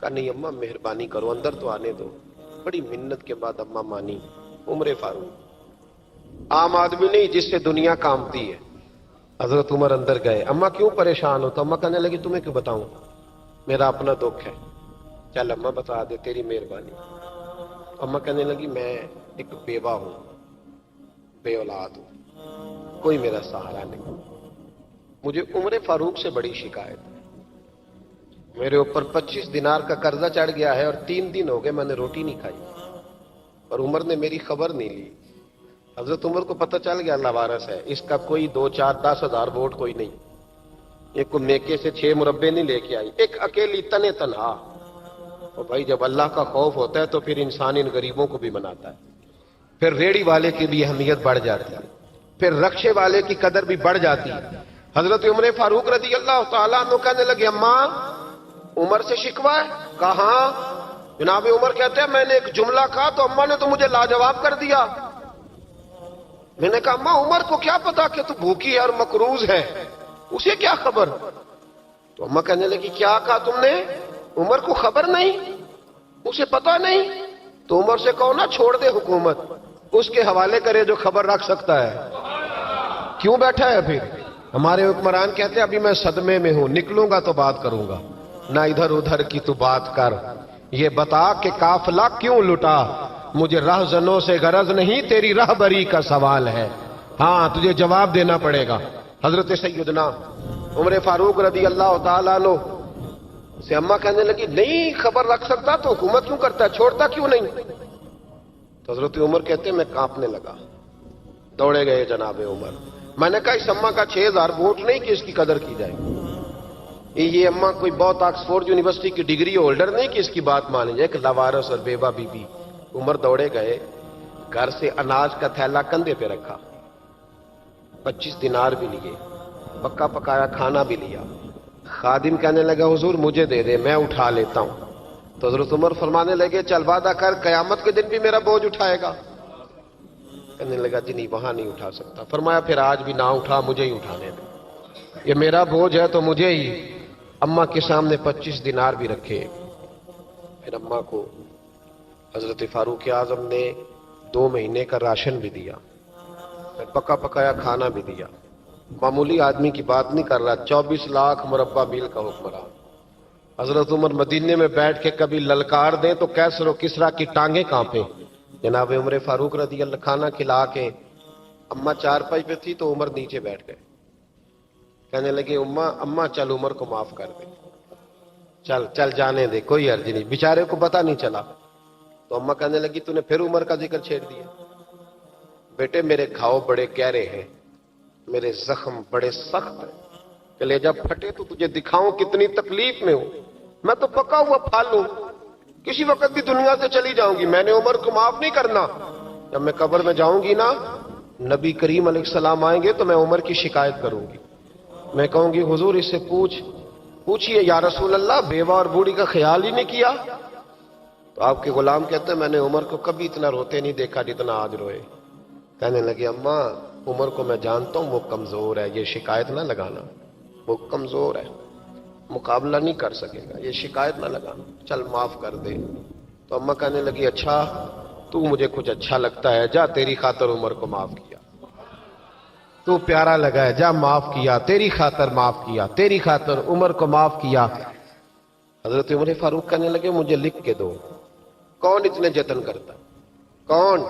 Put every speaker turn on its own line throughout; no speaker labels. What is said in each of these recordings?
کہا نہیں اماں مہربانی کرو اندر تو آنے دو. بڑی منت کے بعد اماں مانی. عمر فاروق عام آدمی نہیں جس سے دنیا کامتی ہے. حضرت عمر اندر گئے. اماں کیوں پریشان ہو؟ تو اماں کہنے لگی تمہیں کیوں بتاؤں، میرا اپنا دکھ ہے. چل اماں بتا دے، تیری مہربانی. اماں کہنے لگی میں ایک بیوہ ہوں، بے اولاد ہوں، کوئی میرا سہارا نہیں. مجھے عمر فاروق سے بڑی شکایت ہے. میرے اوپر 25 دینار کا قرضہ چڑھ گیا ہے اور 3 دن ہو گئے میں نے روٹی نہیں کھائی، اور عمر نے میری خبر نہیں لی. حضرت عمر کو پتہ چل گیا لوارث ہے، اس کا کوئی 2 4 10 ہزار ووٹ کوئی نہیں. ایک کو میکے سے 6 مربے نہیں لے کے آئی، ایک اکیلی تنے تنہا. اور بھائی جب اللہ کا خوف ہوتا ہے تو پھر انسان ان غریبوں کو بھی مناتا ہے. پھر ریڑی والے کی بھی اہمیت بڑھ جاتی ہے، پھر رکشے والے کی قدر بھی بڑھ جاتی ہے. حضرت عمر فاروق رضی اللہ تعالیٰ عنہ کہنے لگے اماں عمر سے شکوہ ہے؟ کہاں؟ جناب عمر کہتے ہیں میں نے ایک جملہ کہا تو اماں نے تو مجھے لاجواب کر دیا. میں نے کہا اماں عمر کو کیا پتا کہ تو بھوکی ہے اور مقروض ہے، اسے کیا خبر؟ تو اماں کہنے لگی کیا کہا تم نے؟ عمر کو خبر نہیں، اسے پتا نہیں؟ تو عمر سے کہو نا چھوڑ دے حکومت، اس کے حوالے کرے جو خبر رکھ سکتا ہے. کیوں بیٹھا ہے پھر؟ ہمارے حکمران کہتے ہیں ابھی میں صدمے میں ہوں، نکلوں گا تو بات کروں گا. نہ ادھر ادھر کی تو بات کر، یہ بتا کہ قافلہ کیوں لٹا. مجھے رہزنوں سے غرض نہیں، تیری رہبری کا سوال ہے. ہاں تجھے جواب دینا پڑے گا. حضرت سیدنا عمر فاروق رضی اللہ تعالیٰ عنہ سے اماں کہنے لگی نہیں خبر رکھ سکتا تو حکومت کیوں کرتا ہے، چھوڑتا کیوں نہیں؟ تو حضرت عمر کہتے ہیں میں کانپنے لگا. دوڑے گئے جناب عمر. میں نے کہا اس اماں کا 6000 ووٹ نہیں کہ اس کی قدر کی جائے. یہ اماں کوئی بہت آکسفورڈ یونیورسٹی کی ڈگری ہولڈر نہیں کہ اس کی بات مانی جائے. کہ لاوارث اور بیوہ بی بی. عمر دوڑے گئے، گھر سے اناج کا تھیلا کندھے پہ رکھا، 25 دینار بھی لیے، پکا پکایا کھانا بھی لیا. خادم کہنے لگا حضور مجھے دے دے میں اٹھا لیتا ہوں. تو حضرت عمر فرمانے لگے چل وعدہ کر قیامت کے دن بھی میرا بوجھ اٹھائے گا. کہنے لگا جی نہیں وہاں نہیں اٹھا سکتا. فرمایا پھر آج بھی نہ اٹھا، مجھے ہی اٹھانے دے، یہ میرا بوجھ ہے تو مجھے ہی. اماں کے سامنے 25 دینار بھی رکھے. پھر اماں کو حضرت فاروق اعظم نے 2 مہینے کا راشن بھی دیا، پھر پکا پکایا کھانا بھی دیا. معمولی آدمی کی بات نہیں کر رہا، 24 لاکھ مربع میل کا حکمران. حضرت عمر مدینے میں بیٹھ کے کبھی للکار دیں تو کیسر و کسریٰ کی ٹانگیں کانپیں. جناب عمر فاروق رضی اللہ کھانا کھلا کے اماں چارپائی پہ تھی تو عمر نیچے بیٹھ گئے. کہنے لگے اماں چل عمر کو معاف کر دے، چل چل جانے دے، کوئی عرض نہیں، بیچارے کو پتہ نہیں چلا. تو اماں کہنے لگی تو نے پھر عمر کا ذکر چھیڑ دیا. بیٹے میرے گھاؤ بڑے گہرے ہیں، میرے زخم بڑے سخت ہیں، کلیجہ پھٹے تو تجھے دکھاؤں کتنی تکلیف میں ہوں. میں تو پکا ہوا پھال ہوں، کسی وقت بھی دنیا سے چلی جاؤں گی. میں نے عمر کو معاف نہیں کرنا. جب میں قبر میں جاؤں گی نا، نبی کریم علیہ السلام آئیں گے تو میں عمر کی شکایت کروں گی. میں کہوں گی حضور اس سے پوچھئے یا رسول اللہ بیوہ اور بوڑھی کا خیال ہی نہیں کیا. تو آپ کے غلام کہتے ہیں میں نے عمر کو کبھی اتنا روتے نہیں دیکھا جتنا آج روئے. کہنے لگے اماں عمر کو میں جانتا ہوں وہ کمزور ہے، یہ شکایت نہ لگانا، وہ کمزور ہے، مقابلہ نہیں کر سکے گا، یہ شکایت نہ لگانا، چل معاف کر دے. تو اماں کہنے لگی اچھا تو مجھے کچھ اچھا لگتا ہے، جا تیری خاطر عمر کو معاف کیا، تو پیارا لگا ہے، جا معاف کیا، تیری خاطر معاف کیا، تیری خاطر عمر کو معاف کیا. حضرت عمر فاروق کہنے لگے مجھے لکھ کے دو. کون اتنے جتن کرتا؟ کون؟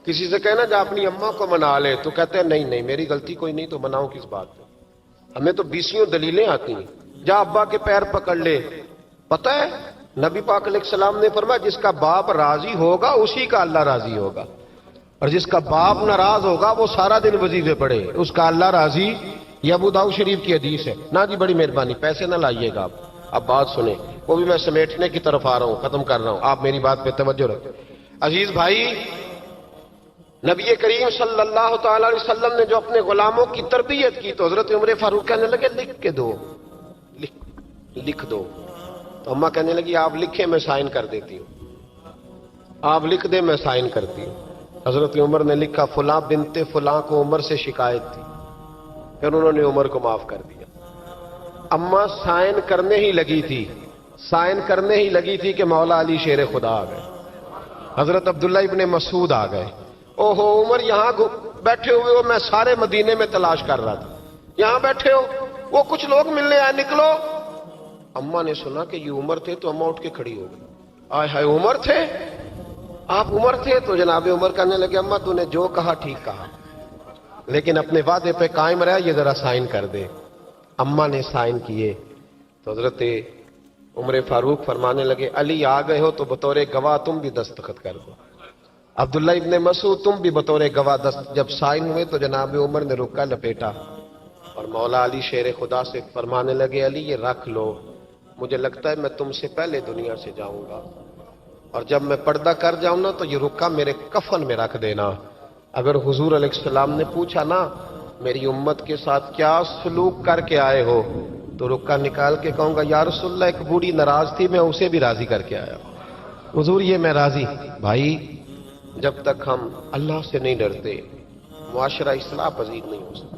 کسی سے کہنا جا اپنی اماں کو منا لے تو کہتے ہیں نہیں نہیں میری غلطی کوئی نہیں تو مناؤں کس بات پہ؟ ہمیں تو 20 دلیلیں آتی ہیں. جا ابا کے پیر پکڑ لے. پتہ ہے نبی پاک علیہ السلام نے فرمایا جس کا باپ راضی ہوگا اسی کا اللہ راضی ہوگا، اور جس کا باپ ناراض ہوگا وہ سارا دن وظیفے پڑھے اس کا اللہ راضی. یہ ابو داؤد شریف کی حدیث ہے. نا جی بڑی مہربانی پیسے نہ لائیے گا آپ. اب بات سنیں، وہ بھی میں سمیٹنے کی طرف آ رہا ہوں، ختم کر رہا ہوں، آپ میری بات پہ توجہ رکھیں. عزیز بھائی، نبی کریم صلی اللہ تعالی علیہ وسلم نے جو اپنے غلاموں کی تربیت کی تو حضرت عمر فاروق کہنے لگے لکھ کے دو، لکھ دو. تو اماں کہنے لگی آپ لکھیں میں سائن کر دیتی ہوں، آپ لکھ دیں میں سائن کرتی ہوں. حضرت عمر نے لکھا فلاں بنت فلاں کو عمر سے شکایت تھی، پھر انہوں نے عمر کو معاف کر دیا. اماں سائن کرنے ہی لگی تھی سائن کرنے ہی لگی تھی کہ مولا علی شیر خدا آ گئے، حضرت عبداللہ ابن مسعود آ گئے. اوہو عمر یہاں بیٹھے ہوئے ہو، میں سارے مدینے میں تلاش کر رہا تھا، یہاں بیٹھے ہو، وہ کچھ لوگ ملنے آئے، نکلو. اماں نے سنا کہ یہ عمر تھے تو اماں اٹھ کے کھڑی ہو گئی. آئے ہائے عمر تھے، آپ عمر تھے؟ تو جناب عمر کہنے لگے اماں تو نے جو کہا ٹھیک کہا، لیکن اپنے وعدے پہ قائم رہا، یہ ذرا سائن کر دے. اماں نے سائن کیے تو حضرت عمر فاروق فرمانے لگے علی آ گئے ہو تو بطور گواہ تم بھی دستخط کر دو. عبداللہ ابن مسعود تم بھی بطور گواہ جب سائن ہوئے تو جناب عمر نے رکا لپیٹا اور مولا علی شیر خدا سے فرمانے لگے علی یہ رکھ لو، مجھے لگتا ہے میں تم سے پہلے دنیا سے جاؤں گا، اور جب میں پردہ کر جاؤں نا تو یہ رکا میرے کفن میں رکھ دینا. اگر حضور علیہ السلام نے پوچھا نا میری امت کے ساتھ کیا سلوک کر کے آئے ہو، تو رکا نکال کے کہوں گا یا رسول اللہ ایک بوڑھی ناراض تھی میں اسے بھی راضی کر کے آیا. حضور یہ میں راضی. بھائی جب تک ہم اللہ سے نہیں ڈرتے معاشرہ اصلاح پذیر نہیں ہو سکتا.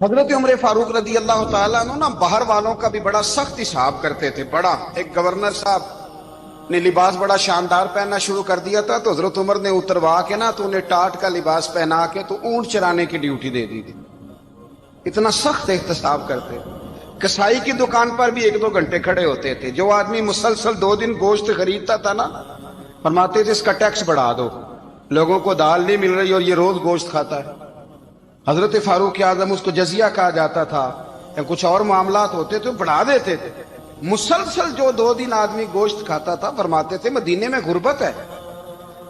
حضرت عمر فاروق رضی اللہ تعالیٰ عنہ نا باہر والوں کا بھی بڑا سخت حساب کرتے تھے. بڑا ایک گورنر صاحب نے لباس بڑا شاندار پہننا شروع کر دیا تھا تو حضرت عمر نے اتروا کے نا تو انہیں ٹاٹ کا لباس پہنا کے تو اونٹ چرانے کی ڈیوٹی دے دی تھی. اتنا سخت احتساب کرتے. کسائی کی دکان پر بھی 1-2 گھنٹے کھڑے ہوتے تھے. جو آدمی مسلسل 2 دن گوشت خریدتا تھا نا فرماتے تھے اس کا ٹیکس بڑھا دو، لوگوں کو دال نہیں مل رہی اور یہ روز گوشت کھاتا ہے. حضرت فاروق اعظم اس کو جزیہ کہا جاتا تھا یا کچھ اور معاملات ہوتے تھے بڑھا دیتے تھے. مسلسل جو 2 دن آدمی گوشت کھاتا تھا فرماتے تھے مدینے میں غربت ہے،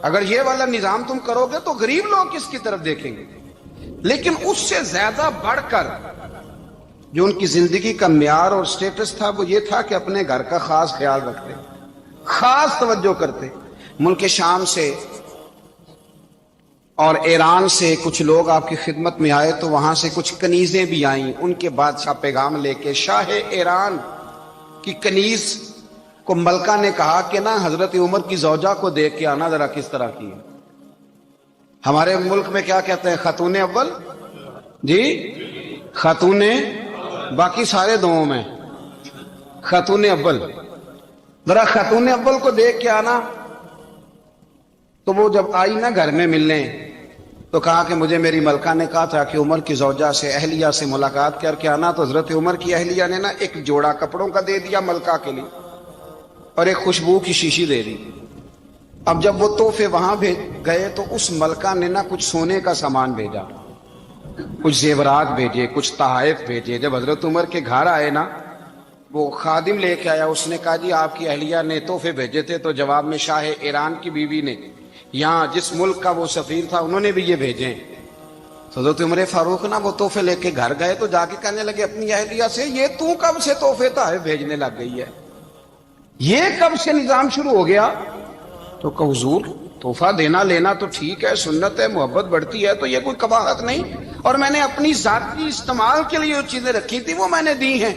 اگر یہ والا نظام تم کرو گے تو غریب لوگ کس کی طرف دیکھیں گے. لیکن اس سے زیادہ بڑھ کر جو ان کی زندگی کا معیار اور سٹیٹس تھا وہ یہ تھا کہ اپنے گھر کا خاص خیال رکھتے، خاص توجہ کرتے. ملک شام سے اور ایران سے کچھ لوگ آپ کی خدمت میں آئے تو وہاں سے کچھ کنیزیں بھی آئیں. ان کے بادشاہ پیغام لے کے شاہ ایران کی کنیز کو ملکہ نے کہا کہ نا حضرت عمر کی زوجہ کو دیکھ کے آنا ذرا کس طرح کی ہے. ہمارے ملک میں کیا کہتے ہیں خاتون اول، جی خاتون، باقی سارے دووں میں خاتون اول. ذرا خاتون اول کو دیکھ کے آنا. تو وہ جب آئی نا گھر میں ملنے تو کہا کہ مجھے میری ملکہ نے کہا تھا کہ عمر کی زوجہ سے اہلیہ سے ملاقات کر کے آنا. تو حضرت عمر کی اہلیہ نے نا ایک جوڑا کپڑوں کا دے دیا ملکہ کے لیے اور ایک خوشبو کی شیشی دے دی. اب جب وہ تحفے وہاں گئے تو اس ملکہ نے نا کچھ سونے کا سامان بھیجا، کچھ زیورات بھیجے، کچھ تحائف بھیجے. جب حضرت عمر کے گھر آئے نا وہ خادم لے کے آیا، اس نے کہا جی آپ کی اہلیہ نے تحفے بھیجے تھے. تو جواب میں شاہ ایران کی بیوی نے یہاں جس ملک کا وہ سفیر تھا انہوں نے بھی یہ بھیجے. حضرت عمر فاروق نا وہ تحفے لے کے گھر گئے تو جا کے کہنے لگے اپنی اہلیہ سے یہ تو کب سے تحفے تحائف بھیجنے لگ گئی ہے، یہ کب سے نظام شروع ہو گیا؟ تو کہ حضور تحفہ دینا لینا تو ٹھیک ہے، سنت ہے، محبت بڑھتی ہے، تو یہ کوئی قباحت نہیں، اور میں نے اپنی ذاتی استعمال کے لیے جو چیزیں رکھی تھی وہ میں نے دی ہیں.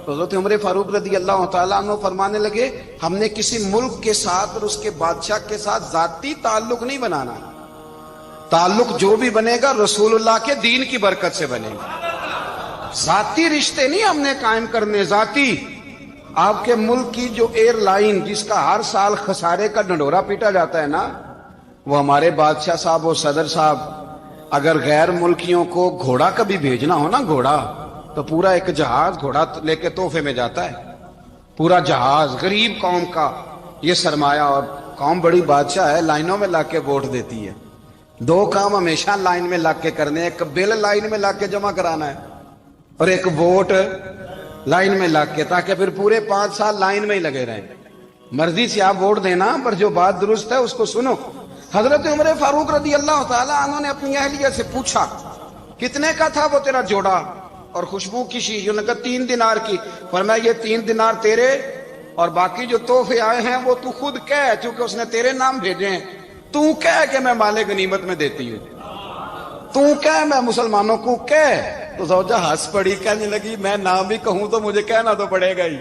تو حضرت عمر فاروق رضی اللہ تعالیٰ عنہ فرمانے لگے ہم نے کسی ملک کے ساتھ اور اس کے بادشاہ کے ساتھ ذاتی تعلق نہیں بنانا، تعلق جو بھی بنے گا رسول اللہ کے دین کی برکت سے بنے گا. ذاتی رشتے نہیں ہم نے قائم کرنے. ذاتی آپ کے ملک کی جو ایئر لائن جس کا ہر سال خسارے کا ڈنڈورا پیٹا جاتا ہے نا، وہ ہمارے بادشاہ صاحب اور صدر صاحب اگر غیر ملکیوں کو گھوڑا کبھی بھیجنا ہو نا، گھوڑا تو پورا ایک جہاز گھوڑا لے کے تحفے میں جاتا ہے، پورا جہاز. غریب قوم کا یہ سرمایہ، اور قوم بڑی بادشاہ ہے لائنوں میں لا کے ووٹ دیتی ہے. 2 کام ہمیشہ لائن میں لا کے کرنے، ایک بل لائن میں لا کے جمع کرانا ہے اور ایک ووٹ لائن میں لا کے، تاکہ پھر پورے 5 سال لائن میں ہی لگے رہیں. مرضی سے آپ ووٹ دینا پر جو بات درست ہے اس کو سنو. حضرت عمر فاروق رضی اللہ تعالیٰ عنہ نے اپنی اہلیہ سے پوچھا کتنے کا تھا وہ تیرا جوڑا اور خوشبو کی شیشی؟ انہوں نے کہا 3 دینار کی. فرمایا یہ 3 دینار تیرے اور باقی جو تحفے آئے ہیں وہ تو خود کہہ، کیونکہ اس نے تیرے نام بھیجے ہیں. تو کہہ کہ میں مال غنیمت میں دیتی ہوں، تو کہہ میں مسلمانوں کو کہہ. تو زوجہ ہنس پڑی، کہنے لگی میں نام بھی کہوں تو مجھے کہنا تو پڑے گا ہی،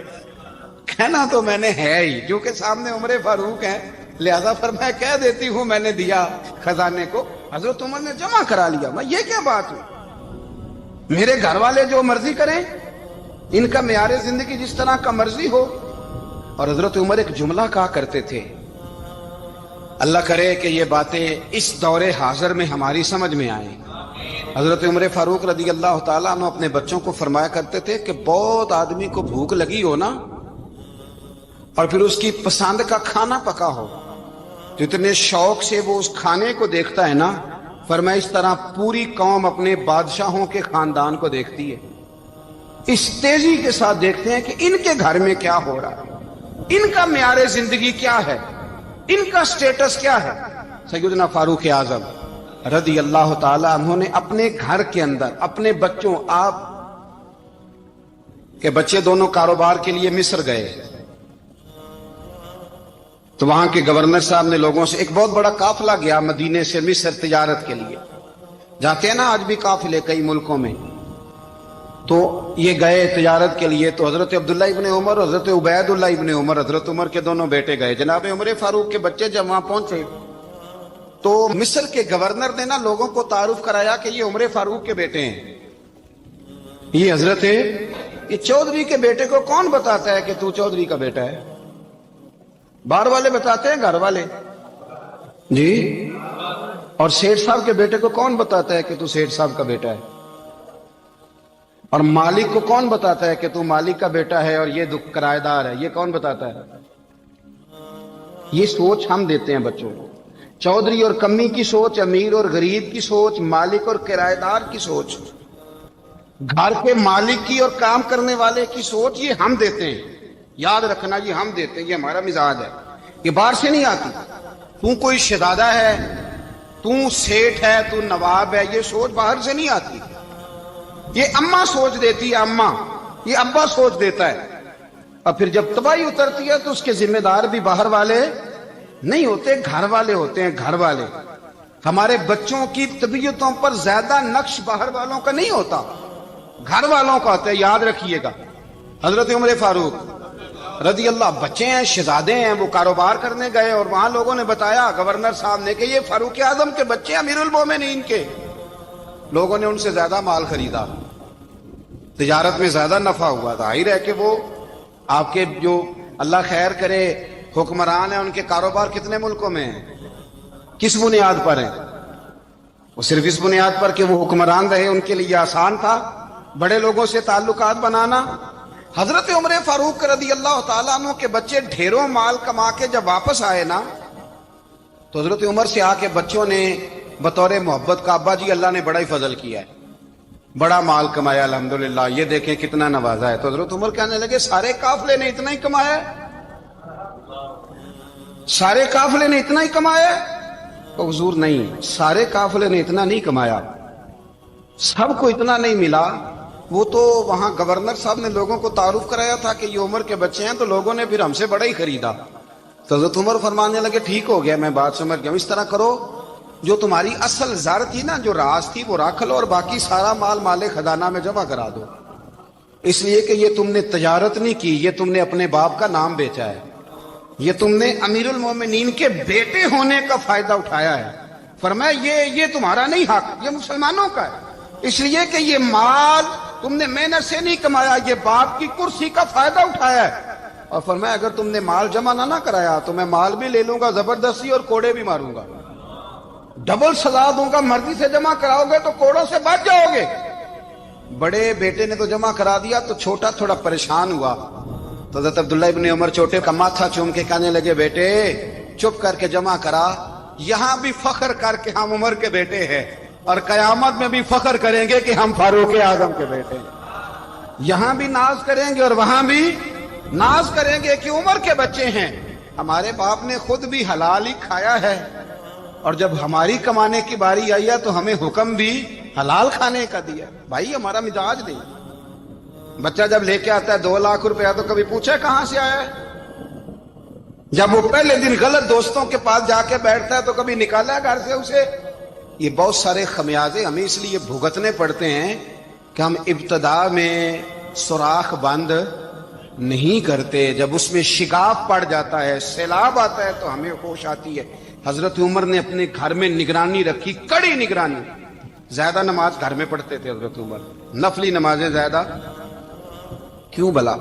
کہنا تو میں نے ہے ہی، جو کہ سامنے عمر فاروق ہیں، لہذا فرمایا کہہ دیتی ہوں میں نے دیا خزانے کو. حضرت عمر نے جمع کرا لیا. میں یہ کیا بات ہوئی؟ میرے گھر والے جو مرضی کریں، ان کا معیار زندگی جس طرح کا مرضی ہو، اور حضرت عمر ایک جملہ کہا کرتے تھے، اللہ کرے کہ یہ باتیں اس دور حاضر میں ہماری سمجھ میں آئیں۔ حضرت عمر فاروق رضی اللہ تعالیٰ عنہ اپنے بچوں کو فرمایا کرتے تھے کہ بہت آدمی کو بھوک لگی ہو نا، اور پھر اس کی پسند کا کھانا پکا ہو تو اتنے شوق سے وہ اس کھانے کو دیکھتا ہے نا، فرمایا اس طرح پوری قوم اپنے بادشاہوں کے خاندان کو دیکھتی ہے، اس تیزی کے ساتھ دیکھتے ہیں کہ ان کے گھر میں کیا ہو رہا ہے، ان کا معیار زندگی کیا ہے، ان کا سٹیٹس کیا ہے۔ سیدنا فاروق اعظم رضی اللہ تعالی عنہ نے اپنے گھر کے اندر اپنے بچوں، آپ کے بچے دونوں کاروبار کے لیے مصر گئے تو وہاں کے گورنر صاحب نے لوگوں سے، ایک بہت بڑا قافلہ گیا مدینے سے مصر تجارت کے لیے، جاتے ہیں نا آج بھی قافلے کئی ملکوں میں، تو یہ گئے تجارت کے لیے، تو حضرت عبداللہ ابن عمر اور حضرت عبید اللہ ابن عمر، حضرت عمر کے دونوں بیٹے گئے، جناب عمر فاروق کے بچے جب وہاں پہنچے تو مصر کے گورنر نے نا لوگوں کو تعارف کرایا کہ یہ عمر فاروق کے بیٹے ہیں، یہ حضرت یہ چودھری کے بیٹے کو کون بتاتا ہے کہ تو چودھری کا بیٹا ہے؟ باہر والے بتاتے ہیں، گھر والے جی، اور سیٹھ صاحب کے بیٹے کو کون بتاتا ہے کہ تو سیٹھ صاحب کا بیٹا ہے؟ اور مالک کو کون بتاتا ہے کہ تو مالک کا بیٹا ہے اور یہ کرایہ دار ہے؟ یہ کون بتاتا ہے؟ یہ سوچ ہم دیتے ہیں بچوں کو، چودھری اور کمی کی سوچ، امیر اور غریب کی سوچ، مالک اور کرایہ دار کی سوچ، گھر کے مالک کی اور کام کرنے والے کی سوچ، یہ ہم دیتے ہیں، یاد رکھنا، یہ ہم دیتے ہیں، یہ ہمارا مزاج ہے، یہ باہر سے نہیں آتی۔ تو کوئی شہزادہ ہے، تو سیٹھ ہے، تو نواب ہے، یہ سوچ باہر سے نہیں آتی، یہ اماں سوچ دیتی ہے، اماں، یہ ابا سوچ دیتا ہے، اور پھر جب تباہی اترتی ہے تو اس کے ذمہ دار بھی باہر والے نہیں ہوتے، گھر والے ہوتے ہیں، گھر والے۔ ہمارے بچوں کی طبیعتوں پر زیادہ نقش باہر والوں کا نہیں ہوتا، گھر والوں کا ہوتا ہے، یاد رکھیے گا۔ حضرت عمر فاروق رضی اللہ، بچے ہیں، شہزادے ہیں، وہ کاروبار کرنے گئے اور وہاں لوگوں نے بتایا گورنر صاحب نے کہ یہ فاروق اعظم کے بچے، امیر المومنین کے۔ لوگوں نے ان سے زیادہ مال خریدا، تجارت میں زیادہ نفع ہوا، ظاہر ہے کہ وہ آپ کے جو اللہ خیر کرے حکمران ہیں، ان کے کاروبار کتنے ملکوں میں ہیں، کس بنیاد پر ہیں؟ وہ صرف اس بنیاد پر کہ وہ حکمران رہے، ان کے لیے آسان تھا بڑے لوگوں سے تعلقات بنانا۔ حضرت عمر فاروق رضی اللہ تعالیٰ عنہ کے بچے ڈھیروں مال کما کے جب واپس آئے نا، تو حضرت عمر سے آ کے بچوں نے بطور محبت کا، ابا جی اللہ نے بڑا ہی فضل کیا ہے، بڑا مال کمایا الحمدللہ، یہ دیکھیں کتنا نوازا ہے۔ تو حضرت عمر کہنے لگے سارے قافلے نے اتنا ہی کمایا ہے، سارے قافلے نے اتنا ہی کمایا ہے؟ تو حضور نہیں، سارے قافلے نے اتنا نہیں کمایا، سب کو اتنا نہیں ملا، وہ تو وہاں گورنر صاحب نے لوگوں کو تعارف کرایا تھا کہ یہ عمر کے بچے ہیں، تو لوگوں نے پھر ہم سے بڑا ہی خریدا۔ تو حضرت عمر فرمانے لگے ٹھیک ہو گیا، میں بات سمجھ گیا، اس طرح کرو، جو تمہاری اصل زر تھی نا، جو راز تھی، وہ رکھ لو اور باقی سارا مال مال خزانہ میں جمع کرا دو، اس لیے کہ یہ تم نے تجارت نہیں کی، یہ تم نے اپنے باپ کا نام بیچا ہے، یہ تم نے امیر المومنین کے بیٹے ہونے کا فائدہ اٹھایا ہے۔ فرمایا یہ تمہارا نہیں حق، یہ مسلمانوں کا ہے، اس لیے کہ یہ مال تم نے محنت سے نہیں کمایا، یہ باپ کی کرسی کا فائدہ اٹھایا ہے۔ اور فرمایا اگر تم نے مال جمع نہ کرایا تو میں مال بھی لے لوں گا زبردستی اور کوڑے بھی ماروں گا، ڈبل سزا دوں گا، مرضی سے جمع کراؤ گے تو کوڑوں سے بچ جاؤ گے۔ بڑے بیٹے نے تو جمع کرا دیا، تو چھوٹا تھوڑا پریشان ہوا، تو حضرت عبداللہ ابن عمر چھوٹے کا ماتھا چوم کے کہنے لگے بیٹے چپ کر کے جمع کرا، یہاں بھی فخر کر کے ہم عمر کے بیٹے ہیں، اور قیامت میں بھی فخر کریں گے کہ ہم فاروق اعظم کے بیٹے ہیں، یہاں بھی ناز کریں گے اور وہاں بھی ناز کریں گے کہ عمر کے بچے ہیں۔ ہمارے باپ نے خود بھی حلال ہی کھایا ہے، اور جب ہماری کمانے کی باری آئی ہے تو ہمیں حکم بھی حلال کھانے کا دیا۔ بھائی ہمارا مزاج نہیں، بچہ جب لے کے آتا ہے 2 لاکھ روپیہ تو کبھی پوچھے کہاں سے آیا ہے؟ جب وہ پہلے دن غلط دوستوں کے پاس جا کے بیٹھتا ہے تو کبھی نکالا ہے گھر سے اسے؟ یہ بہت سارے خمیازے ہمیں اس لیے بھگتنے پڑتے ہیں کہ ہم ابتدا میں سوراخ بند نہیں کرتے، جب اس میں شگاف پڑ جاتا ہے، سیلاب آتا ہے تو ہمیں ہوش آتی ہے۔ حضرت عمر نے اپنے گھر میں نگرانی رکھی، کڑی نگرانی، زیادہ نماز گھر میں پڑھتے تھے حضرت عمر، نفلی نمازیں زیادہ کیوں بھلا؟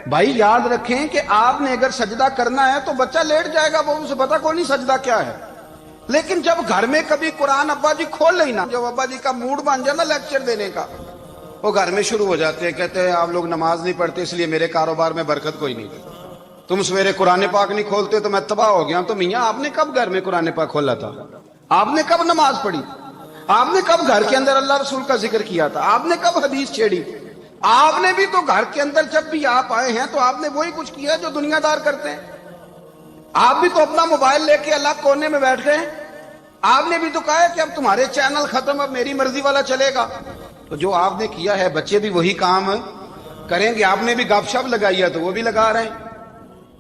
بھائی یاد رکھیں کہ آپ نے اگر سجدہ کرنا ہے تو بچہ لیٹ جائے گا، وہ اسے پتا کوئی نہیں سجدہ کیا ہے. لیکن جب گھر میں کبھی قرآن ابا جی کھول لیں نا، جب ابا جی کا موڈ بن جائے نا لیکچر دینے کا، وہ گھر میں شروع ہو جاتے ہیں، کہتے ہیں آپ لوگ نماز نہیں پڑھتے اس لیے میرے کاروبار میں برکت کوئی نہیں. تم سویرے قرآن پاک نہیں کھولتے تو میں تباہ ہو گیا. تو میاں آپ نے کب گھر میں قرآن پاک کھولا تھا؟ آپ نے کب نماز پڑھی؟ آپ نے کب گھر کے اندر اللہ رسول کا ذکر کیا تھا؟ آپ نے کب حدیث چھیڑی؟ آپ نے بھی تو گھر کے اندر جب بھی آپ آئے ہیں تو آپ نے وہی کچھ کیا جو دنیا دار کرتے ہیں. آپ بھی تو اپنا موبائل لے کے الگ کونے میں بیٹھ گئے. آپ نے بھی تو کہا ہے کہ اب تمہارے چینل ختم، اب میری مرضی والا چلے گا. تو جو آپ نے کیا ہے بچے بھی وہی کام کریں گے. آپ نے بھی گپ شپ لگائی ہے تو وہ بھی لگا رہے ہیں.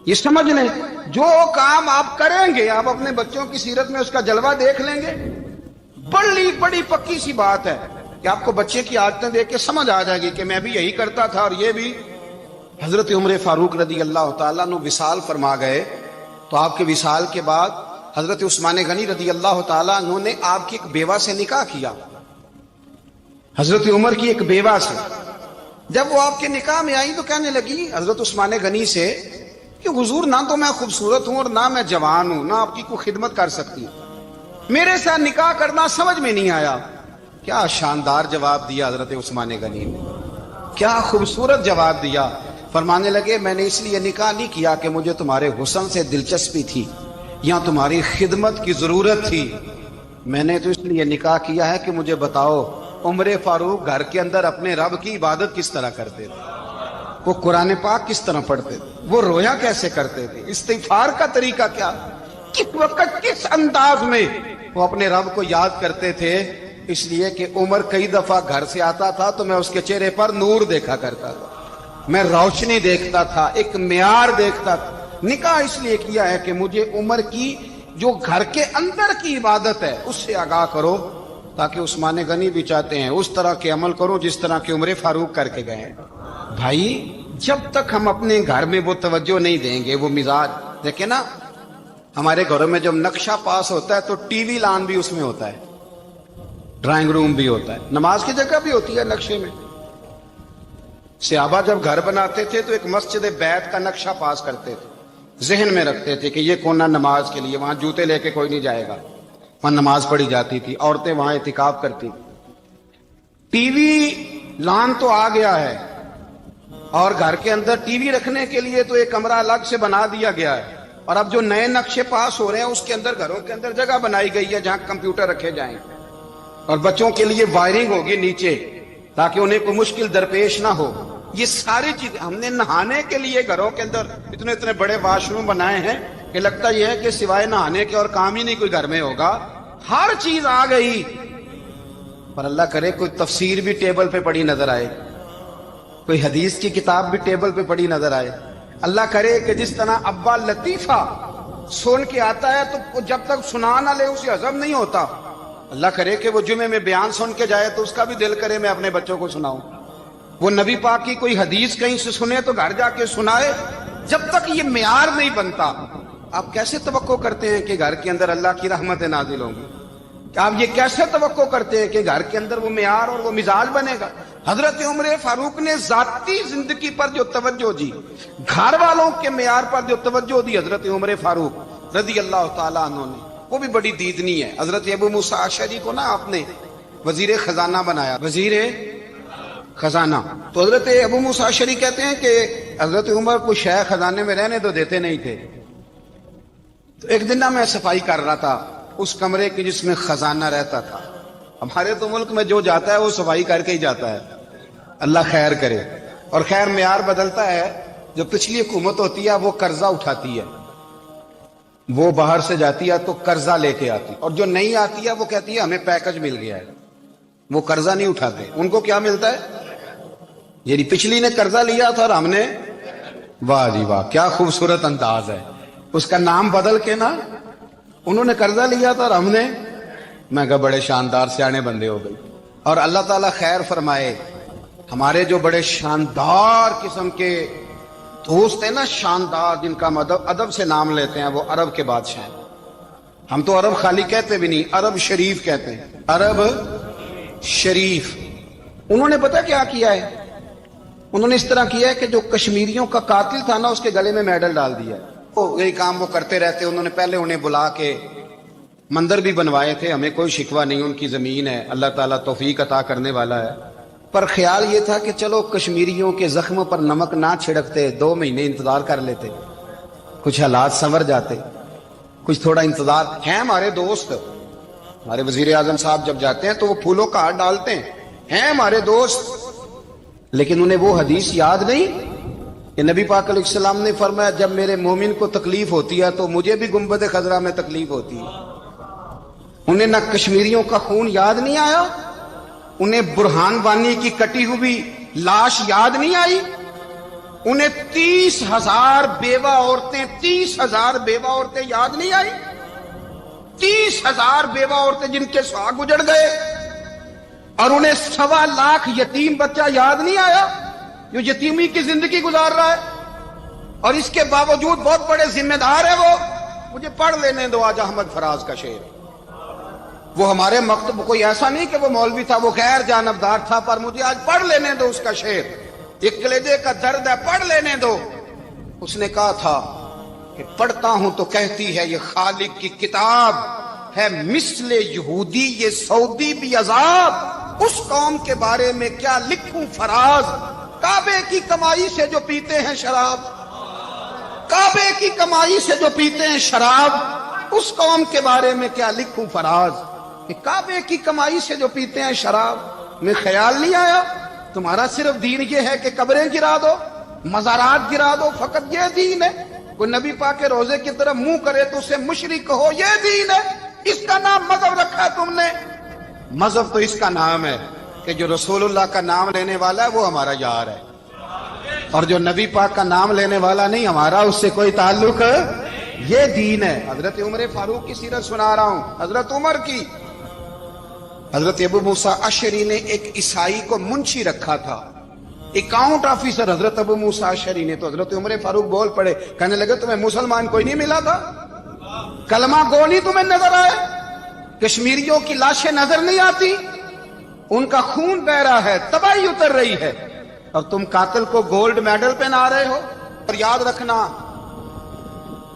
یہ سمجھ لیں جو کام آپ کریں گے آپ اپنے بچوں کی سیرت میں اس کا جلوہ دیکھ لیں گے. بڑی پکی سی بات ہے کہ آپ کو بچے کی عادتیں دیکھ کے سمجھ آ جائے گی کہ میں بھی یہی کرتا تھا اور یہ بھی. حضرت عمر فاروق رضی اللہ تعالیٰ عنہ وصال فرما گئے تو آپ کے وصال کے بعد حضرت عثمان غنی رضی اللہ تعالیٰ عنہ نے آپ کی ایک بیوہ سے نکاح کیا. حضرت عمر کی ایک بیوہ سے جب وہ آپ کے نکاح میں آئی تو کہنے لگی حضرت عثمان غنی سے کہ حضور نہ تو میں خوبصورت ہوں اور نہ میں جوان ہوں، نہ آپ کی کوئی خدمت کر سکتی ہوں، میرے ساتھ نکاح کرنا سمجھ میں نہیں آیا. کیا شاندار جواب دیا حضرت عثمان غنی نے، کیا خوبصورت جواب دیا. فرمانے لگے میں نے اس لیے نکاح نہیں کیا کہ مجھے تمہارے حسن سے دلچسپی تھی یا تمہاری خدمت کی ضرورت تھی، میں نے تو اس لیے نکاح کیا ہے کہ مجھے بتاؤ عمر فاروق گھر کے اندر اپنے رب کی عبادت کس طرح کرتے تھے، وہ قرآن پاک کس طرح پڑھتے تھے، وہ رویا کیسے کرتے تھے، استغفار کا طریقہ کیا، کس وقت کس انداز میں وہ اپنے رب کو یاد کرتے تھے. اس لیے کہ عمر کئی دفعہ گھر سے آتا تھا تو میں اس کے چہرے پر نور دیکھا کرتا تھا، میں روشنی دیکھتا تھا، ایک معیار دیکھتا تھا. نکاح اس لیے کیا ہے کہ مجھے عمر کی جو گھر کے اندر کی عبادت ہے اس سے آگاہ کرو، تاکہ عثمان غنی بھی چاہتے ہیں اس طرح کے عمل کرو جس طرح کے عمر فاروق کر کے گئے. بھائی جب تک ہم اپنے گھر میں وہ توجہ نہیں دیں گے، وہ مزاج دیکھیں نا، ہمارے گھروں میں جب نقشہ پاس ہوتا ہے تو ٹی وی لان بھی اس میں ہوتا ہے، ڈرائنگ روم بھی ہوتا ہے، نماز کی جگہ بھی ہوتی ہے نقشے میں. صحابہ جب گھر بناتے تھے تو ایک مسجد بیت کا نقشہ پاس کرتے تھے، ذہن میں رکھتے تھے کہ یہ کونا نماز کے لیے، وہاں جوتے لے کے کوئی نہیں جائے گا، وہاں نماز پڑھی جاتی تھی، عورتیں وہاں اعتکاف کرتی. ٹی وی لان تو آ گیا ہے اور گھر کے اندر ٹی وی رکھنے کے لیے تو ایک کمرہ الگ سے بنا دیا گیا ہے، اور اب جو نئے نقشے پاس ہو رہے ہیں اس کے اندر گھروں کے اندر جگہ بنائی گئی ہے جہاں کمپیوٹر رکھے جائیں اور بچوں کے لیے وائرنگ ہوگی نیچے تاکہ انہیں کوئی مشکل درپیش نہ ہو. یہ ساری چیز ہم نے نہانے کے لیے گھروں کے اندر اتنے بڑے واش روم بنائے ہیں کہ لگتا یہ ہے کہ سوائے نہانے کے اور کام ہی نہیں کوئی گھر میں ہوگا. ہر چیز آ گئی، پر اللہ کرے کوئی تفسیر بھی ٹیبل پہ پڑی نظر آئے، کوئی حدیث کی کتاب بھی ٹیبل پہ پڑی نظر آئے. اللہ کرے کہ جس طرح ابا لطیفہ سن کے آتا ہے تو جب تک سنا نہ لے اسے ہضم نہیں ہوتا. اللہ کرے کہ وہ جمعے میں بیان سن کے جائے تو اس کا بھی دل کرے میں اپنے بچوں کو سناؤں. وہ نبی پاک کی کوئی حدیث کہیں سے سنے تو گھر جا کے سنائے. جب تک یہ معیار نہیں بنتا آپ کیسے توقع کرتے ہیں کہ گھر کے اندر اللہ کی رحمتیں نازل ہوں گی؟ آپ یہ کیسے توقع کرتے ہیں کہ گھر کے اندر وہ معیار اور وہ مزاج بنے گا؟ حضرت عمر فاروق نے ذاتی زندگی پر جو توجہ دی، گھر والوں کے معیار پر جو توجہ دی حضرت عمر فاروق رضی اللہ تعالیٰ عنہ نے، وہ بھی بڑی دیدنی ہے. حضرت ابو موسیٰ اشعری کو نا آپ نے وزیر خزانہ بنایا، وزیر خزانہ. تو حضرت ابو موسیٰ اشعری کہتے ہیں کہ حضرت عمر کو شیخ خزانے میں رہنے تو دیتے نہیں تھے. تو ایک دن میں صفائی کر رہا تھا اس کمرے کی جس میں خزانہ رہتا تھا. ہمارے تو ملک میں جو جاتا ہے وہ صفائی کر کے ہی جاتا ہے، اللہ خیر کرے. اور خیر معیار بدلتا ہے. جو پچھلی حکومت ہوتی ہے وہ قرضہ اٹھاتی ہے، وہ باہر سے جاتی ہے تو قرضہ لے کے آتی، اور جو نہیں آتی ہے وہ کہتی ہے ہمیں پیکج مل گیا ہے. وہ قرضہ نہیں اٹھاتے. ان کو کیا ملتا ہے؟ یعنی پچھلی نے قرضہ لیا تھا اور ہم نے، واہ جی واہ کیا خوبصورت انداز ہے. اس کا نام بدل کے نا، انہوں نے قرضہ لیا تھا اور ہم نے، میں کہا بڑے شاندار سیانے بندے ہو گئی. اور اللہ تعالیٰ خیر فرمائے. ہمارے جو بڑے شاندار قسم کے دوست ہیں نا، شاندار، جن کا ادب سے نام لیتے ہیں، وہ عرب کے بادشاہ ہیں. ہم تو عرب خالی کہتے بھی نہیں، عرب شریف کہتے ہیں، عرب شریف. انہوں نے پتہ کیا کیا ہے؟ انہوں نے اس طرح کیا ہے کہ جو کشمیریوں کا قاتل تھا نا، اس کے گلے میں میڈل ڈال دیا ہے۔ یہی کام وہ کرتے رہتے۔ انہوں نے پہلے انہیں بلا کے مندر بھی بنوائے تھے، ہمیں کوئی شکوہ نہیں، ان کی زمین ہے، اللہ تعالیٰ توفیق عطا کرنے والا ہے، پر خیال یہ تھا کہ چلو کشمیریوں کے زخموں پر نمک نہ چھڑکتے، 2 مہینے انتظار کر لیتے، کچھ حالات سنور جاتے، کچھ تھوڑا انتظار۔ ہیں ہمارے دوست، ہمارے وزیر اعظم صاحب جب جاتے ہیں تو وہ پھولوں کا ہار ڈالتے ہیں ہمارے دوست، لیکن انہیں وہ حدیث یاد نہیں کہ نبی پاک علیہ السلام نے فرمایا جب میرے مومن کو تکلیف ہوتی ہے تو مجھے بھی گنبد خضرا میں تکلیف ہوتی ہے۔ انہیں نہ کشمیریوں کا خون یاد نہیں آیا، انہیں برہان وانی کی کٹی ہوئی لاش یاد نہیں آئی، انہیں 30,000 بیوہ عورتیں 30,000 بیوہ عورتیں یاد نہیں آئی، 30,000 بیوہ عورتیں جن کے سواگ اجڑ گئے، اور انہیں 1.25 لاکھ یتیم بچہ یاد نہیں آیا جو یتیمی کی زندگی گزار رہا ہے، اور اس کے باوجود بہت بڑے ذمہ دار ہے وہ۔ مجھے پڑھ لینے دو آج احمد فراز کا شعر، وہ ہمارے مکتب کوئی ایسا نہیں کہ وہ مولوی تھا، وہ غیر جانبدار تھا، پر مجھے آج پڑھ لینے دو اس کا شعر، ایک کلیجے کا درد ہے، پڑھ لینے دو۔ اس نے کہا تھا کہ پڑھتا ہوں تو کہتی ہے یہ خالق کی کتاب ہے، مثل یہودی یہ سعودی بھی عذاب، اس قوم کے بارے میں کیا لکھوں فراز، کعبے کی کمائی سے جو پیتے ہیں شراب، کعبے کی کمائی سے جو پیتے ہیں شراب، اس قوم کے بارے میں کیا لکھوں فراز، کہ کعبے کی کمائی سے جو پیتے ہیں شراب۔ میں خیال نہیں آیا تمہارا صرف دین یہ ہے کہ قبریں گرا دو، مزارات گرا دو، فقط یہ دین ہے؟ کوئی نبی پاک کے روزے کی طرف منہ کرے تو اسے مشرک کہو، یہ دین ہے؟ اس کا نام مذہب رکھا ہے تم نے؟ مذہب تو اس کا نام ہے کہ جو رسول اللہ کا نام لینے والا ہے وہ ہمارا یار ہے، اور جو نبی پاک کا نام لینے والا نہیں، ہمارا اس سے کوئی تعلق، یہ دین ہے۔ حضرت عمر فاروق کی سیرت سنا رہا ہوں، حضرت عمر کی۔ حضرت ابو موسیٰ اشعری نے ایک عیسائی کو منشی رکھا تھا، اکاؤنٹ آفیسر حضرت ابو موسیٰ اشعری نے۔ تو حضرت عمر فاروق بول پڑے، کہنے لگے تمہیں مسلمان کوئی نہیں ملا تھا؟ کلمہ گو نہیں تمہیں نظر آئے؟ کشمیریوں کی لاشیں نظر نہیں آتی؟ ان کا خون بہ رہا ہے، تباہی اتر رہی ہے، اور تم قاتل کو گولڈ میڈل پہنا رہے ہو؟ اور یاد رکھنا،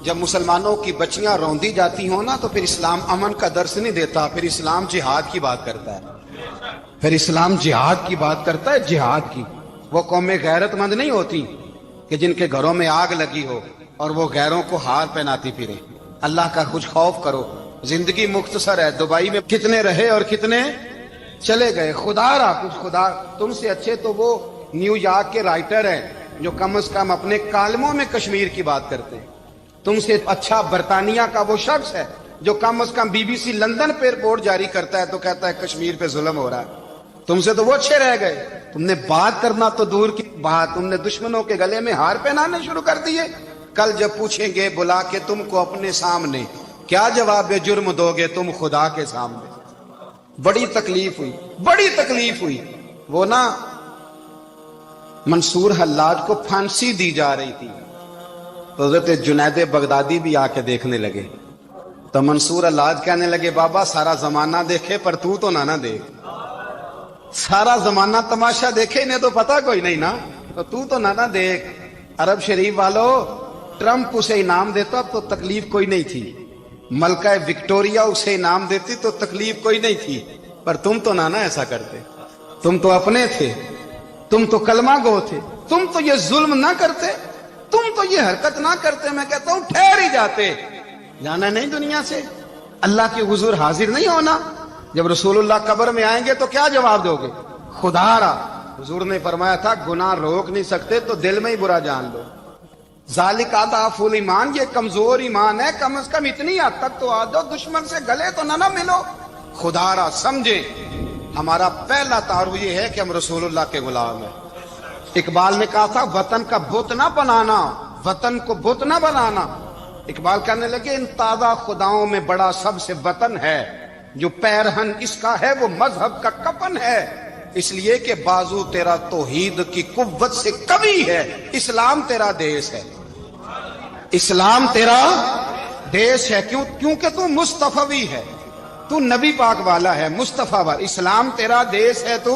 جب مسلمانوں کی بچیاں روندی جاتی ہوں نا تو پھر اسلام امن کا درس نہیں دیتا، پھر اسلام جہاد کی بات کرتا ہے، پھر اسلام جہاد کی بات کرتا ہے، جہاد کی۔ وہ قومیں غیرت مند نہیں ہوتی کہ جن کے گھروں میں آگ لگی ہو اور وہ غیروں کو ہار پہناتی پھرے۔ اللہ کا کچھ خوف کرو، زندگی مختصر ہے، دبئی میں کتنے رہے اور کتنے چلے گئے، خدا را کچھ خدا۔ تم سے اچھے تو وہ نیو یارک کے رائٹر ہیں جو کم از کم اپنے کالموں میں کشمیر کی بات کرتے ہیں، تم سے اچھا برطانیہ کا وہ شخص ہے جو کم از کم BBC لندن پہ رپورٹ جاری کرتا ہے تو کہتا ہے کشمیر پہ ظلم ہو رہا ہے۔ تم سے تو وہ اچھے رہ گئے، تم نے بات کرنا تو دور کی بات، تم نے دشمنوں کے گلے میں ہار پہنانے شروع کر دیے۔ کل جب پوچھیں گے بلا کے تم کو اپنے سامنے، کیا جواب جرم دو گے تم خدا کے سامنے؟ بڑی تکلیف ہوئی، بڑی تکلیف ہوئی۔ وہ نا منصور حلاج کو پھانسی دی جا رہی تھی، تو حضرت جنید بغدادی بھی آ کے دیکھنے لگے، تو منصور حلاج کہنے لگے بابا سارا زمانہ دیکھے پر تو نہ دیکھ، سارا زمانہ تماشا دیکھے انہیں تو پتا کوئی نہیں نا، تو نہ دیکھ۔ عرب شریف والو، ٹرمپ اسے انعام دیتا تو تکلیف کوئی نہیں تھی، ملکہ وکٹوریا اسے انعام دیتی تو تکلیف کوئی نہیں تھی، پر تم تو نہ ایسا کرتے، تم تو اپنے تھے، تم تو کلمہ گو تھے، تم تو یہ ظلم نہ کرتے، تم تو یہ حرکت نہ کرتے، میں کہتا ہوں ٹھہر ہی جاتے۔ جانا نہیں دنیا سے، اللہ کے حضور حاضر نہیں ہونا۔ جب رسول اللہ قبر میں آئیں گے تو کیا جواب دو گے؟ خدا را، حضور نے فرمایا تھا گناہ روک نہیں سکتے تو دل میں ہی برا جان لو۔ ذالک اضعف الایمان، یہ کمزور ایمان ہے، کم از کم اتنی حد تک تو آ جاؤ، دشمن سے گلے تو نہ ملو۔ خدا را سمجھے، ہمارا پہلا تعارف یہ ہے کہ ہم رسول اللہ کے غلام ہیں۔ اقبال نے کہا تھا وطن کا بت نہ بنانا، وطن کو بت نہ بنانا۔ اقبال کہنے لگے ان تازہ خداؤں میں بڑا سب سے وطن ہے، جو پیرہن اس کا ہے وہ مذہب کا کفن ہے، اس لیے کہ بازو تیرا توحید کی قوت سے قوی ہے، اسلام تیرا دیس ہے، اسلام تیرا دیس ہے، کیونکہ تو مصطفی ہے، تو نبی پاک والا ہے، مصطفیٰ والا، اسلام تیرا دیس ہے، تو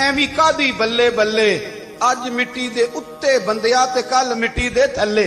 ਐਵੇਂ ਕਾਦੀ ਬੱਲੇ ਬੱਲੇ ਅੱਜ ਮਿੱਟੀ ਦੇ ਉੱਤੇ ਬੰਦਿਆ ਤੇ ਕੱਲ ਮਿੱਟੀ ਦੇ ਥੱਲੇ,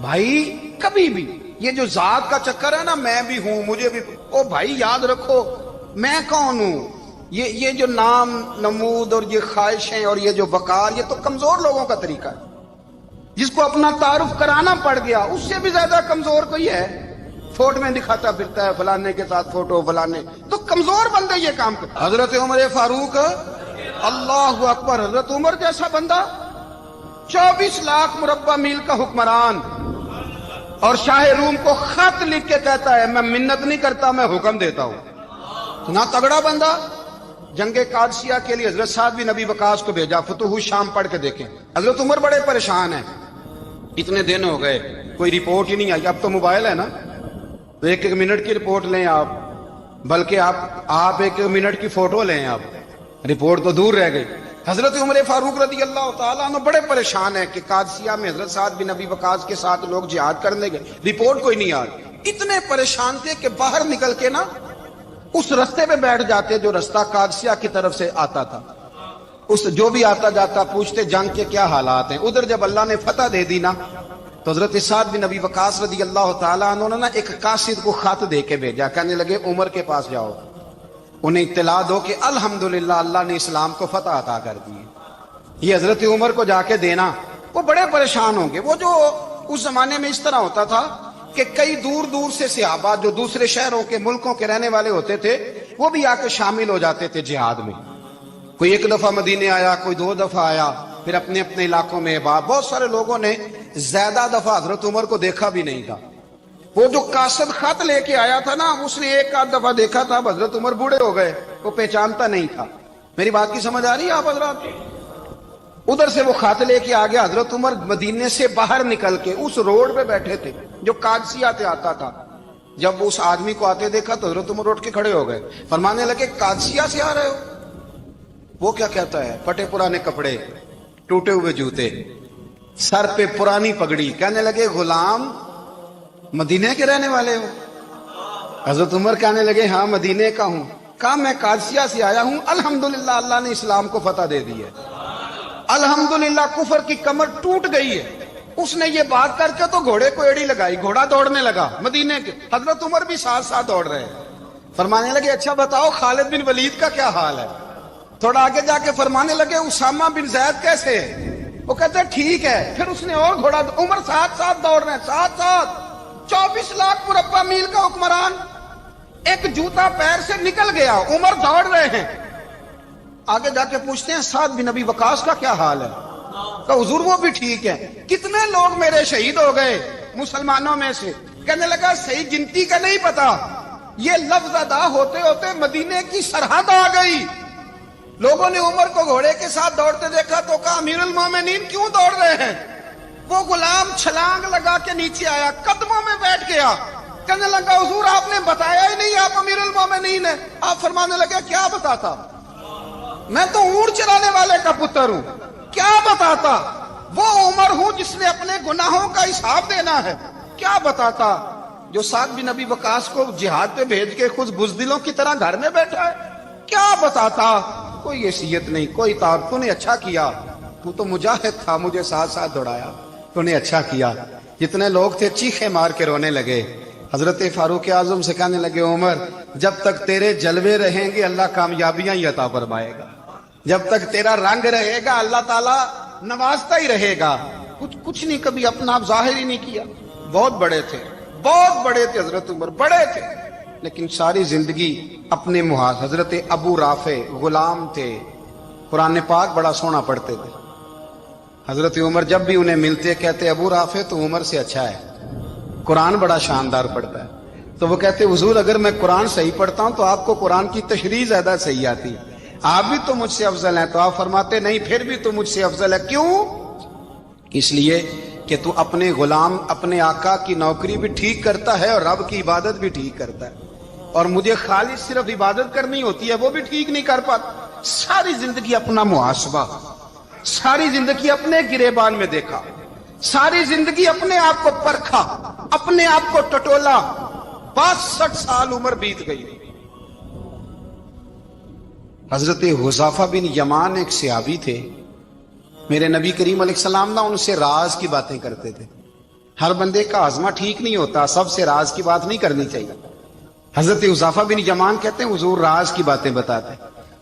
بھائی. کبھی بھی یہ جو ذات کا چکر ہے نا، میں بھی ہوں مجھے بھی، او بھائی یاد رکھو میں کون ہوں. یہ جو نام نمود اور یہ خواہشیں اور یہ جو وقار، یہ تو کمزور لوگوں کا طریقہ ہے. جس کو اپنا تعارف کرانا پڑ گیا اس سے بھی زیادہ کمزور کوئی ہے. فوٹو میں دکھاتا پھرتا ہے فلانے کے ساتھ فوٹو فلانے، تو کمزور بندے یہ کام کرتا. حضرت عمر فاروق، اللہ اکبر، حضرت عمر جیسا بندہ 24 لاکھ مربع میل کا حکمران، اور شاہ روم کو خط لکھ کے کہتا ہے میں منت نہیں کرتا میں حکم دیتا ہوں. اتنا تگڑا بندہ. جنگ قادسیہ کے لیے حضرت سعد بن ابی وقاص کو بھیجا، فتوح شام پڑھ کے دیکھیں. حضرت عمر بڑے پریشان ہیں، اتنے دن ہو گئے کوئی رپورٹ ہی نہیں آئی. اب تو موبائل ہے نا، تو ایک منٹ کی رپورٹ لیں آپ، بلکہ آپ ایک منٹ کی فوٹو لیں، آپ رپورٹ تو دور رہ گئی. حضرت عمر فاروق رضی اللہ تعالیٰ عنہ بڑے پریشان ہیں کہ قادسیہ میں حضرت سعد بن ابی وقاص کے ساتھ لوگ جہاد کرنے گئے، رپورٹ کوئی نہیں آ رہی. اتنے پریشان تھے کہ باہر نکل کے نا اس رستے پہ بیٹھ جاتے جو رستہ قادسیہ کی طرف سے آتا تھا. اس جو بھی آتا جاتا پوچھتے جنگ کے کیا حالات ہیں. ادھر جب اللہ نے فتح دے دی نا، تو حضرت سعد بن ابی وقاص رضی اللہ تعالیٰ عنہ نے ایک قاصد کو خط دے کے بھیجا. کہنے لگے عمر کے پاس جاؤ، انہیں اطلاع دو کہ الحمدللہ اللہ نے اسلام کو فتح عطا کر دی. یہ حضرت عمر کو جا کے دینا. وہ بڑے پریشان ہوں گے. وہ جو اس زمانے میں اس طرح ہوتا تھا کہ کئی دور دور سے صحابہ جو دوسرے شہروں کے ملکوں کے رہنے والے ہوتے تھے، وہ بھی آ کے شامل ہو جاتے تھے جہاد میں. کوئی ایک دفعہ مدینے آیا، کوئی 2 دفعہ آیا، پھر اپنے اپنے علاقوں میں. بہت سارے لوگوں نے زیادہ دفعہ حضرت عمر کو دیکھا بھی نہیں تھا. وہ جو قاصد خط لے کے آیا تھا نا، اس نے 1 دفعہ دیکھا تھا. حضرت عمر بوڑھے ہو گئے، وہ پہچانتا نہیں تھا. میری بات کی سمجھ آ رہی ہے آپ حضرات؟ ادھر سے وہ خط لے کے آ گیا. حضرت عمر مدینے سے باہر نکل کے اس روڈ پہ بیٹھے تھے جو قادسیہ سے آتا تھا. جب اس آدمی کو آتے دیکھا تو حضرت عمر اٹھ کے کھڑے ہو گئے، فرمانے لگے قادسیہ سے آ رہے ہو؟ وہ کیا کہتا ہے؟ پھٹے پرانے کپڑے، ٹوٹے ہوئے جوتے، سر پہ پرانی پگڑی. کہنے لگے غلام مدینے کے رہنے والے ہو؟ حضرت عمر کہنے لگے ہاں مدینے کا ہوں. کہا میں قادسیہ سے آیا ہوں، الحمدللہ اللہ نے اسلام کو فتح دے دی ہے، الحمدللہ کفر کی کمر ٹوٹ گئی ہے. اس نے یہ بات کر کے تو گھوڑے کو ایڑی لگائی، گھوڑا دوڑنے لگا مدینے کے. حضرت عمر بھی ساتھ ساتھ دوڑ رہے ہیں. فرمانے لگے اچھا بتاؤ خالد بن ولید کا کیا حال ہے؟ تھوڑا آگے جا کے فرمانے لگے اسامہ بن زید کیسے ہے؟ وہ کہتے ہیں ٹھیک ہے. پھر اس نے اور گھوڑا. عمر ساتھ ساتھ دوڑ رہے ہیں، ساتھ ساتھ. 24 لاکھ مربع میل کا حکمران، ایک جوتا پیر سے نکل گیا، عمر دوڑ رہے ہیں. آگے جا کے پوچھتے ہیں سعد بن ابی وقاص کا کیا حال ہے؟ کہ حضور وہ بھی ٹھیک ہے. کتنے لوگ میرے شہید ہو گئے مسلمانوں میں سے؟ کہنے لگا صحیح گنتی کا نہیں پتا. یہ لفظ ادا ہوتے ہوتے مدینے کی سرحد آ گئی. لوگوں نے عمر کو گھوڑے کے ساتھ دوڑتے دیکھا تو کہا امیر المومنین کیوں دوڑ رہے ہیں؟ وہ غلام چھلانگ لگا کے نیچے آیا، قدموں میں بیٹھ گیا. کہنے لگا حضور آپ نے بتایا ہی نہیں آپ امیر المومنین ہیں. آپ فرمانے لگے کیا بتاتا؟ میں تو اونٹ چرانے والے کا پتر ہوں، کیا بتاتا؟ وہ عمر ہوں جس نے اپنے گناہوں کا حساب دینا ہے. کیا بتاتا؟ جو سعد بن ابی وقاص کو جہاد پہ بھیج کے خود بزدلوں کی طرح گھر میں بیٹھا ہے. کیا بتاتا؟ کوئی حیثیت نہیں، کوئی تعارف. تو نے اچھا کیا، تو تو مجاہد تھا، مجھے ساتھ ساتھ دوڑایا، تو نے اچھا کیا. جتنے لوگ تھے چیخے مار کے رونے لگے. حضرت فاروق اعظم سے کہنے لگے عمر جب تک تیرے جلوے رہیں گے اللہ کامیابیاں ہی عطا فرمائے گا. جب تک تیرا رنگ رہے گا اللہ تعالیٰ نوازتا ہی رہے گا. کچھ نہیں، کبھی اپنا آپ ظاہر ہی نہیں کیا. بہت بڑے تھے، بہت بڑے تھے حضرت عمر، بڑے تھے، لیکن ساری زندگی اپنے محاذ. حضرت ابو رافع غلام تھے، قرآن پاک بڑا سونا پڑھتے تھے. حضرت عمر جب بھی انہیں ملتے کہتے ابو رافع تو عمر سے اچھا ہے، قرآن بڑا شاندار پڑھتا ہے. تو وہ کہتے حضور اگر میں قرآن صحیح پڑھتا ہوں تو آپ کو قرآن کی تشریح زیادہ صحیح آتی، آپ بھی تو مجھ سے افضل ہیں. تو آپ فرماتے نہیں پھر بھی تو مجھ سے افضل ہے. کیوں؟ اس لیے کہ تو اپنے غلام اپنے آقا کی نوکری بھی ٹھیک کرتا ہے اور رب کی عبادت بھی ٹھیک کرتا ہے، اور مجھے خالص صرف عبادت کرنی ہوتی ہے وہ بھی ٹھیک نہیں کر پاتا. ساری زندگی اپنا محاسبہ، ساری زندگی اپنے گریبان میں دیکھا، ساری زندگی اپنے آپ کو پرکھا، اپنے آپ کو ٹٹولا. 62 سال عمر بیت گئی. حضرت حذیفہ بن یمان ایک صحابی تھے، میرے نبی کریم علیہ السلام نا ان سے راز کی باتیں کرتے تھے. ہر بندے کا ہاضمہ ٹھیک نہیں ہوتا, سب سے راز کی بات نہیں کرنی چاہیے. حضرت حذیفہ بن یمان کہتے ہیں حضور راز کی باتیں بتاتے.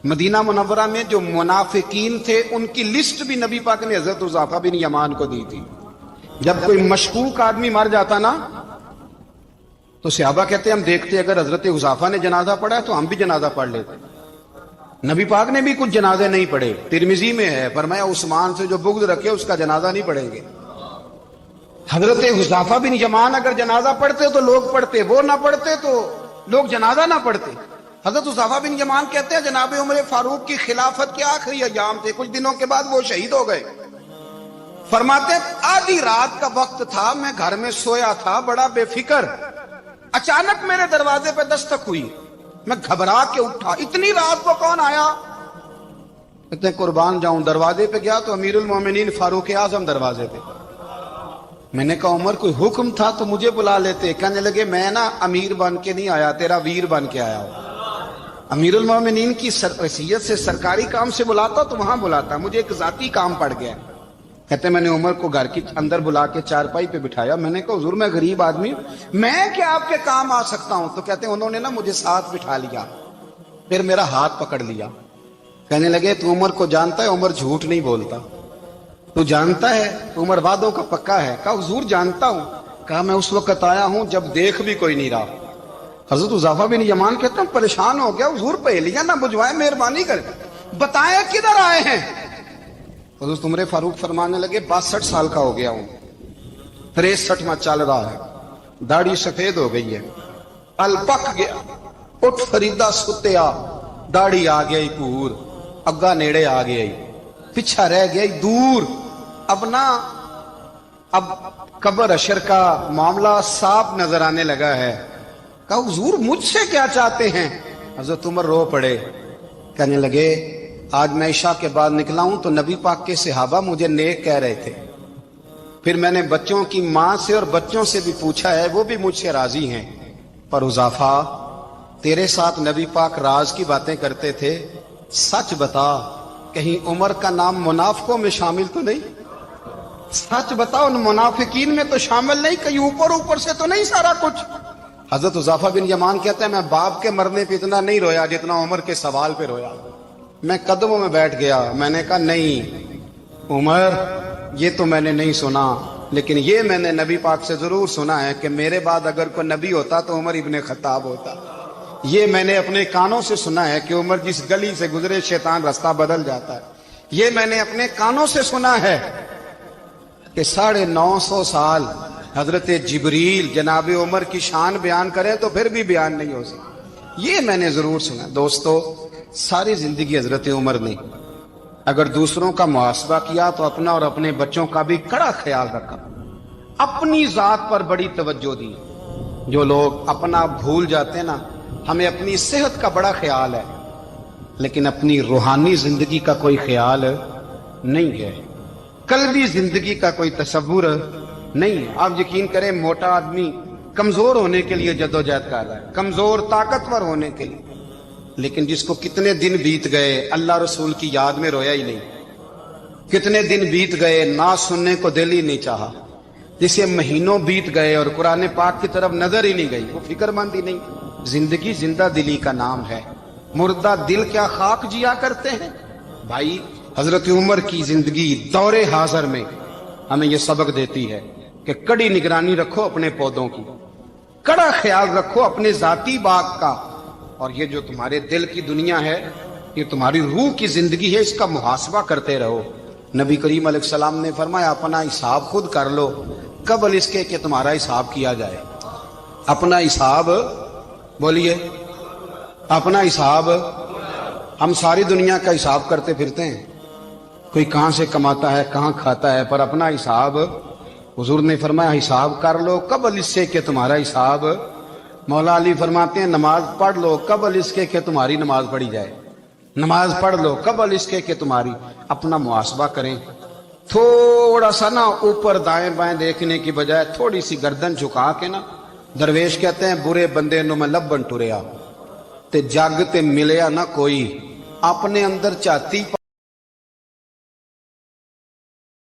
مدینہ منورہ میں جو منافقین تھے ان کی لسٹ بھی نبی پاک نے حضرت حذیفہ بن یمان کو دی تھی. جب کوئی مشکوک آدمی مر جاتا نا تو صحابہ کہتے ہیں ہم دیکھتے اگر حضرت حذیفہ نے جنازہ پڑھا ہے تو ہم بھی جنازہ پڑھ لیتے. نبی پاک نے بھی کچھ جنازے نہیں پڑھے. ترمذی میں ہے, فرمایا عثمان سے جو بغض رکھے اس کا جنازہ نہیں پڑھیں گے. حضرت حذیفہ بن یمان اگر جنازہ پڑھتے تو لوگ پڑھتے, وہ نہ پڑھتے تو لوگ جنازہ نہ پڑھتے. حضرت حذیفہ بن یمان کہتے ہیں جناب عمر فاروق کی خلافت کے آخری ایام تھے, کچھ دنوں کے بعد وہ شہید ہو گئے. فرماتے آدھی رات کا وقت تھا, میں گھر میں سویا تھا بڑا بے فکر, اچانک میرے دروازے پہ دستک ہوئی, میں گھبرا کے اٹھا, اتنی رات کو کون آیا؟ کہتے ہیں قربان جاؤں, دروازے پہ گیا تو امیر المومنین فاروق اعظم دروازے پہ. میں نے کہا عمر کوئی حکم تھا تو مجھے بلا لیتے. کہنے لگے میں نا امیر بن کے نہیں آیا, تیرا ویر بن کے آیا ہوں. امیر المومنین کی حیثیت سے سرکاری کام سے بلاتا تو وہاں بلاتا, مجھے ایک ذاتی کام پڑ گیا. کہتے ہیں میں نے عمر کو گھر کی اندر بلا کے چارپائی پہ بٹھایا. میں نے کہا حضور میں غریب آدمی ہوں, میں کیا آپ کے کام آ سکتا ہوں؟ تو کہتے ہیں انہوں نے نا مجھے ساتھ بٹھا لیا, پھر میرا ہاتھ پکڑ لیا. کہنے لگے تو عمر کو جانتا ہے؟ عمر جھوٹ نہیں بولتا. تو جانتا ہے؟ عمر وعدوں کا پکا ہے. کہا حضور جانتا ہوں. کہا میں اس وقت آیا ہوں جب دیکھ بھی کوئی نہیں رہا. حضرت حذیفہ بن یمان کہتے ہیں پریشان ہو گیا, حضور پہلیاں نہ بجھوائے, مہربانی کر بتائیں کدھر آئے ہیں. حضرت عمر فاروق فرمانے لگے 62 سال کا ہو گیا ہوں, 63 میں چل رہا ہے, داڑھی سفید ہو گئی ہے, ال پک گیا, اٹھ فریدا ستیا, داڑھی آ گئی پور, اگا نیڑے آ گئی, پیچھا رہ گئی دور. اب قبر اشر کا معاملہ صاف نظر آنے لگا ہے. کہا حضور مجھ سے کیا چاہتے ہیں؟ حضرت عمر رو پڑے. کہنے لگے آج میں عشاء کے بعد نکلا ہوں تو نبی پاک کے صحابہ مجھے نیک کہہ رہے تھے, پھر میں نے بچوں کی ماں سے اور بچوں سے بھی پوچھا ہے, وہ بھی مجھ سے راضی ہیں. پر حذیفہ تیرے ساتھ نبی پاک راز کی باتیں کرتے تھے, سچ بتا کہیں عمر کا نام منافقوں میں شامل تو نہیں؟ سچ بتا ان منافقین میں تو شامل نہیں, کہیں اوپر سے تو نہیں سارا کچھ؟ حضرت حذیفہ بن یمان کہتے ہیں میں باپ کے مرنے پہ اتنا نہیں رویا جتنا عمر کے سوال پہ رویا. میں قدموں میں بیٹھ گیا. میں نے کہا نہیں عمر, یہ تو میں نے نہیں سنا, لیکن یہ میں نے نبی پاک سے ضرور سنا ہے کہ میرے بعد اگر کوئی نبی ہوتا تو عمر ابن خطاب ہوتا. یہ میں نے اپنے کانوں سے سنا ہے کہ عمر جس گلی سے گزرے شیطان رستہ بدل جاتا ہے. یہ میں نے اپنے کانوں سے سنا ہے کہ 950 سال حضرت جبریل جناب عمر کی شان بیان کریں تو پھر بھی بیان نہیں ہو سکتا. یہ میں نے ضرور سنا. دوستو ساری زندگی حضرت عمر نے اگر دوسروں کا محاسبہ کیا تو اپنا اور اپنے بچوں کا بھی کڑا خیال رکھا, اپنی ذات پر بڑی توجہ دی. جو لوگ اپنا بھول جاتے ہیں نا, ہمیں اپنی صحت کا بڑا خیال ہے لیکن اپنی روحانی زندگی کا کوئی خیال نہیں ہے, قلبی زندگی کا کوئی تصور نہیں ہے. آپ یقین کریں موٹا آدمی کمزور ہونے کے لیے جدوجہد کر رہا ہے, کمزور طاقتور ہونے کے لیے, لیکن جس کو کتنے دن بیت گئے اللہ رسول کی یاد میں رویا ہی نہیں, کتنے دن بیت گئے نہ سننے کو دل ہی نہیں چاہا, جسے مہینوں بیت گئے اور قرآن پاک کی طرف نظر ہی نہیں گئی, وہ فکر مند ہی نہیں. زندگی زندہ دلی کا نام ہے, مردہ دل کیا خاک جیا کرتے ہیں. بھائی حضرت عمر کی زندگی دور حاضر میں ہمیں یہ سبق دیتی ہے کہ کڑی نگرانی رکھو اپنے پودوں کی, کڑا خیال رکھو اپنے ذاتی باغ کا, اور یہ جو تمہارے دل کی دنیا ہے یہ تمہاری روح کی زندگی ہے, اس کا محاسبہ کرتے رہو. نبی کریم علیہ السلام نے فرمایا اپنا حساب خود کر لو قبل اس کے کہ تمہارا حساب کیا جائے. اپنا حساب بولیے, اپنا حساب. ہم ساری دنیا کا حساب کرتے پھرتے ہیں, کوئی کہاں سے کماتا ہے کہاں کھاتا ہے, پر اپنا حساب حضور نے فرمایا حساب کر لو قبل اس سے کہ تمہارا حساب. مولا علی فرماتے ہیں نماز پڑھ لو قبل اس کے کہ تمہاری نماز پڑھی جائے, نماز پڑھ لو قبل اس کے کہ تمہاری. اپنا محاسبہ کریں, تھوڑا سا نا اوپر دائیں بائیں دیکھنے کی بجائے تھوڑی سی گردن جھکا کے نا. درویش کہتے ہیں برے بندے نو میں لبن ٹریا تے جگ تے ملیا نہ کوئی, اپنے اندر چاہتی